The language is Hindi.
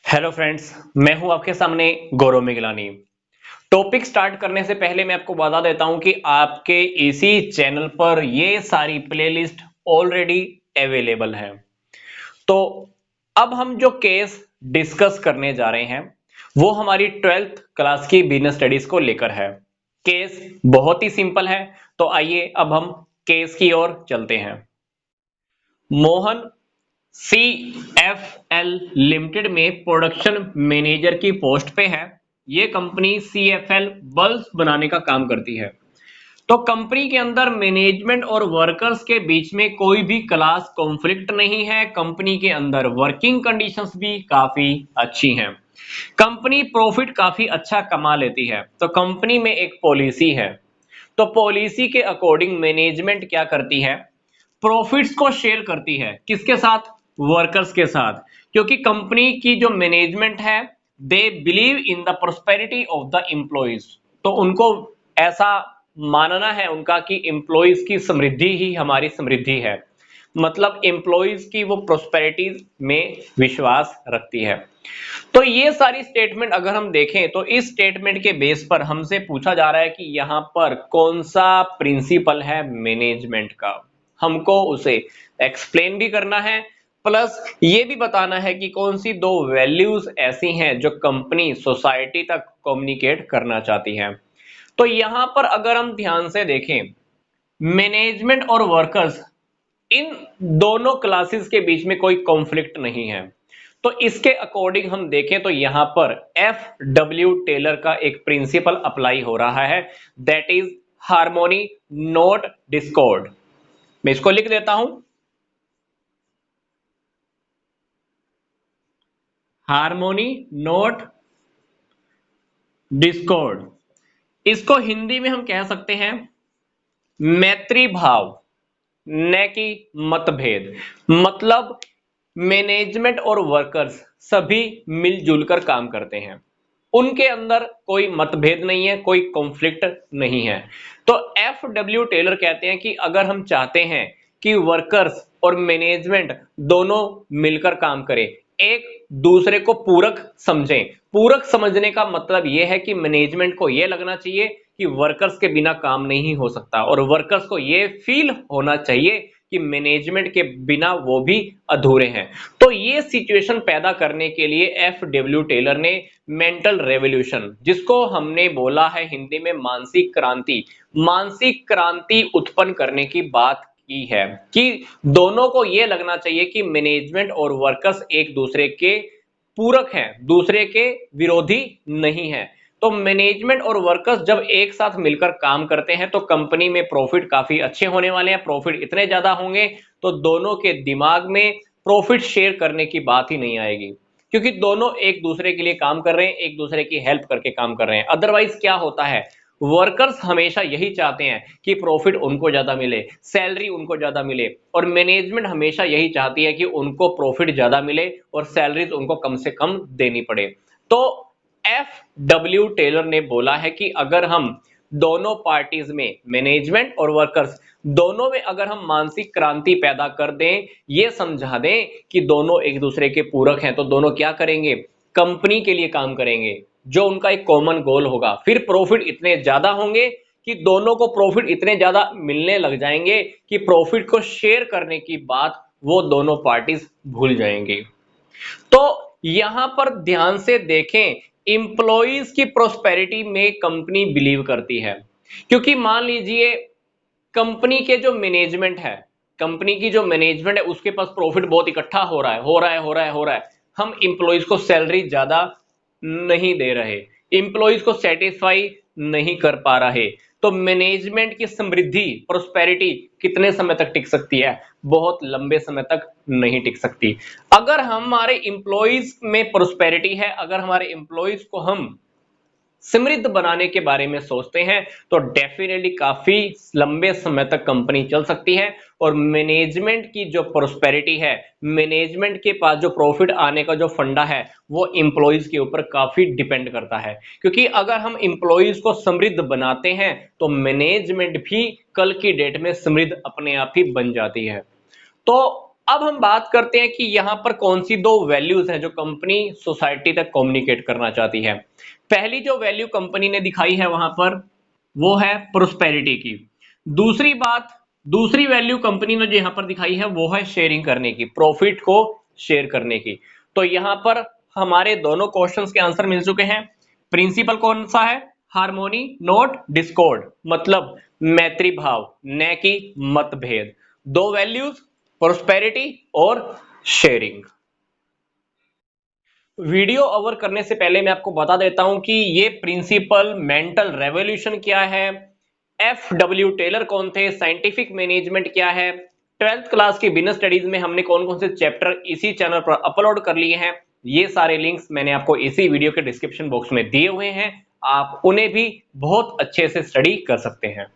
हेलो फ्रेंड्स, मैं हूं आपके सामने गौरव मिगलानी। टॉपिक स्टार्ट करने से पहले मैं आपको बता देता हूं कि आपके इसी चैनल पर ये सारी प्लेलिस्ट ऑलरेडी अवेलेबल है। तो अब हम जो केस डिस्कस करने जा रहे हैं वो हमारी 12th क्लास की बिजनेस स्टडीज को लेकर है। केस बहुत ही सिंपल है, तो आइए अब हम केस की ओर चलते हैं। मोहन CFL लिमिटेड में प्रोडक्शन मैनेजर की पोस्ट पे है। ये कंपनी CFL बल्ब बनाने का काम करती है। तो कंपनी के अंदर मैनेजमेंट और वर्कर्स के बीच में कोई भी क्लास कॉन्फ्लिक्ट नहीं है। कंपनी के अंदर वर्किंग कंडीशंस भी काफी अच्छी हैं। कंपनी प्रॉफिट काफी अच्छा कमा लेती है। तो कंपनी में एक पॉलिसी है। तो पॉलिसी के अकॉर्डिंग मैनेजमेंट क्या करती है, प्रॉफिट्स को शेयर करती है। किसके साथ? वर्कर्स के साथ। क्योंकि कंपनी की जो मैनेजमेंट है, they believe in the prosperity of the employees. तो उनको ऐसा मानना है उनका कि एम्प्लॉइज की समृद्धि ही हमारी समृद्धि है। मतलब एम्प्लॉइज की वो प्रोस्पेरिटी में विश्वास रखती है। तो ये सारी स्टेटमेंट अगर हम देखें तो इस स्टेटमेंट के बेस पर हमसे पूछा जा रहा है कि यहां पर कौन सा प्रिंसिपल है मैनेजमेंट का। हमको उसे एक्सप्लेन भी करना है, प्लस ये भी बताना है कि कौन सी दो वैल्यूज ऐसी हैं जो कंपनी सोसाइटी तक कम्युनिकेट करना चाहती है। तो यहां पर अगर हम ध्यान से देखें, मैनेजमेंट और वर्कर्स, इन दोनों क्लासेस के बीच में कोई कॉन्फ्लिक्ट नहीं है। तो इसके अकॉर्डिंग हम देखें तो यहां पर FW टेलर का एक प्रिंसिपल अप्लाई हो रहा है, that is harmony not Discord. मैं इसको लिख देता हूं, हार्मोनी नॉट डिस्कॉर्ड। इसको हिंदी में हम कह सकते हैं मैत्री भाव, न कि मतभेद। मतलब मैनेजमेंट और वर्कर्स सभी मिलजुल कर काम करते हैं, उनके अंदर कोई मतभेद नहीं है, कोई कॉन्फ्लिक्ट नहीं है। तो FW टेलर कहते हैं कि अगर हम चाहते हैं कि वर्कर्स और मैनेजमेंट दोनों मिलकर काम करें, एक दूसरे को पूरक समझें। पूरक समझने का मतलब यह है कि मैनेजमेंट को यह लगना चाहिए कि वर्कर्स के बिना काम नहीं हो सकता, और वर्कर्स को यह फील होना चाहिए कि मैनेजमेंट के बिना वो भी अधूरे हैं। तो ये सिचुएशन पैदा करने के लिए FW टेलर ने मेंटल रेवोल्यूशन, जिसको हमने बोला है हिंदी में मानसिक क्रांति, मानसिक क्रांति उत्पन्न करने की बात की है कि दोनों को यह लगना चाहिए कि मैनेजमेंट और वर्कर्स एक दूसरे के पूरक हैं, दूसरे के विरोधी नहीं है। तो मैनेजमेंट और वर्कर्स जब एक साथ मिलकर काम करते हैं तो कंपनी में प्रॉफिट काफी अच्छे होने वाले हैं। प्रॉफिट इतने ज्यादा होंगे तो दोनों के दिमाग में प्रॉफिट शेयर करने की बात ही नहीं आएगी, क्योंकि दोनों एक दूसरे के लिए काम कर रहे हैं, एक दूसरे की हेल्प करके काम कर रहे हैं। अदरवाइज क्या होता है, वर्कर्स हमेशा यही चाहते हैं कि प्रॉफिट उनको ज्यादा मिले, सैलरी उनको ज्यादा मिले, और मैनेजमेंट हमेशा यही चाहती है कि उनको प्रॉफिट ज्यादा मिले और सैलरीज उनको कम से कम देनी पड़े। तो FW टेलर ने बोला है कि अगर हम दोनों पार्टीज में, मैनेजमेंट और वर्कर्स दोनों में अगर हम मानसिक क्रांति पैदा कर दें, ये समझा दें कि दोनों एक दूसरे के पूरक हैं, तो दोनों क्या करेंगे, कंपनी के लिए काम करेंगे, जो उनका एक कॉमन गोल होगा। फिर प्रॉफिट इतने ज्यादा होंगे कि दोनों को प्रॉफिट इतने ज्यादा मिलने लग जाएंगे कि प्रॉफिट को शेयर करने की बात वो दोनों पार्टीज भूल जाएंगे। तो यहां पर ध्यान से देखें, इंप्लॉइज की प्रोस्पेरिटी में कंपनी बिलीव करती है। क्योंकि मान लीजिए कंपनी के जो मैनेजमेंट है, कंपनी की जो मैनेजमेंट है उसके पास प्रॉफिट बहुत इकट्ठा हो रहा है, हम इंप्लॉइज को सैलरी ज्यादा नहीं दे रहे, इंप्लॉइज को सेटिस्फाई नहीं कर पा रहे, तो मैनेजमेंट की समृद्धि, प्रोस्पेरिटी कितने समय तक टिक सकती है? बहुत लंबे समय तक नहीं टिक सकती। अगर हमारे इंप्लॉइज में प्रोस्पेरिटी है, अगर हमारे इंप्लॉइज को हम समृद्ध बनाने के बारे में सोचते हैं, तो डेफिनेटली काफी लंबे समय तक कंपनी चल सकती है। और मैनेजमेंट की जो प्रोस्पेरिटी है, मैनेजमेंट के पास जो प्रॉफिट आने का जो फंडा है, वो इंप्लॉइज के ऊपर काफी डिपेंड करता है। क्योंकि अगर हम इंप्लॉइज को समृद्ध बनाते हैं तो मैनेजमेंट भी कल की डेट में समृद्ध अपने आप ही बन जाती है। तो अब हम बात करते हैं कि यहां पर कौन सी दो वैल्यूज हैं जो कंपनी सोसाइटी तक कम्युनिकेट करना चाहती है। पहली जो वैल्यू कंपनी ने दिखाई है वहां पर वो है प्रोस्पेरिटी की। दूसरी बात, दूसरी वैल्यू कंपनी ने जो यहां पर दिखाई है वो है शेयरिंग करने की, प्रॉफिट को शेयर करने की। तो यहां पर हमारे दोनों क्वेश्चंस के आंसर मिल चुके हैं। प्रिंसिपल कौन सा है? हार्मोनी नॉट डिस्कॉर्ड, मतलब मैत्री भाव न कि मतभेद। दो वैल्यूज, प्रोस्पेरिटी और शेयरिंग। वीडियो ओवर करने से पहले मैं आपको बता देता हूं कि ये प्रिंसिपल, मेंटल रेवोल्यूशन क्या है, एफ.डब्ल्यू. टेलर कौन थे, साइंटिफिक मैनेजमेंट क्या है, 12th क्लास की बिजनेस स्टडीज में हमने कौन कौन से चैप्टर इसी चैनल पर अपलोड कर लिए हैं। ये सारे लिंक्स मैंने आपको इसी वीडियो के डिस्क्रिप्शन बॉक्स में दिए हुए हैं, आप उन्हें भी बहुत अच्छे से स्टडी कर सकते हैं।